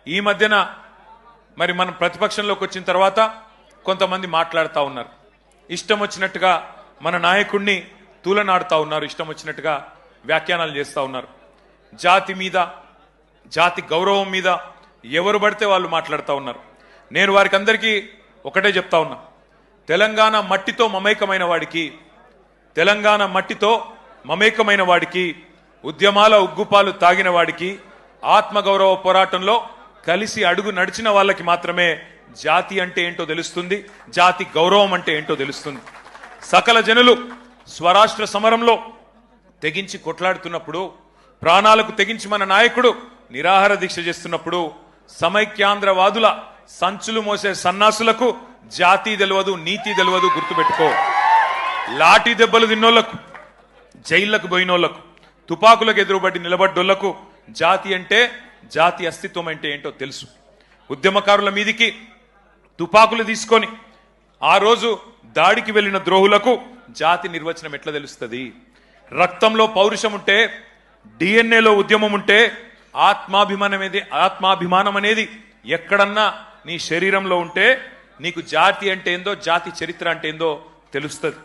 ఈ మధ్యన మరి మనం ప్రతిపక్షంలోకి వచ్చిన తర్వాత కొంతమంది మాట్లాడుతూ ఉన్నారు, ఇష్టం వచ్చినట్టుగా మన నాయకుడిని తూలనాడుతూ ఉన్నారు, ఇష్టం వచ్చినట్టుగా వ్యాఖ్యానాలు చేస్తూ ఉన్నారు. జాతి మీద, జాతి గౌరవం మీద ఎవరు పడితే వాళ్ళు మాట్లాడుతూ ఉన్నారు. నేను వారికి అందరికీ ఒకటే చెప్తా ఉన్నా, తెలంగాణ మట్టితో మమేకమైన వాడికి, తెలంగాణ మట్టితో మమేకమైన వాడికి, ఉద్యమాల ఉగ్గుపాలు తాగిన వాడికి, ఆత్మగౌరవ పోరాటంలో కలిసి అడుగు నడిచిన వాళ్ళకి మాత్రమే జాతి అంటే ఏంటో తెలుస్తుంది, జాతి గౌరవం అంటే ఏంటో తెలుస్తుంది. సకల జనులు స్వరాష్ట్ర సమరంలో తెగించి కొట్లాడుతున్నప్పుడు, ప్రాణాలకు తెగించి మన నాయకుడు నిరాహార దీక్ష చేస్తున్నప్పుడు, సమైక్యాంధ్రవాదుల సంచులు మోసే సన్నాసులకు జాతి తెలియదు, నీతి తెలియదు, గుర్తుపెట్టుకో. లాఠీ దెబ్బలు తిన్నోళ్లకు, జైళ్లకు పోయినోళ్లకు, తుపాకులకు ఎదురుబడి నిలబడ్డోళ్లకు జాతి అంటే, జాతి అస్తిత్వం అంటే ఏంటో తెలుసు. ఉద్యమకారుల మీదికి తుపాకులు తీసుకొని ఆ రోజు దాడికి వెళ్లిన ద్రోహులకు జాతి నిర్వచనం ఎట్లా తెలుస్తుంది? రక్తంలో పౌరుషం ఉంటే, డిఎన్ఏలో ఉద్యమం ఉంటే, ఆత్మాభిమానం అనేది ఎక్కడన్నా నీ శరీరంలో ఉంటే నీకు జాతి అంటే ఏందో, జాతి చరిత్ర అంటే ఏందో తెలుస్తుంది.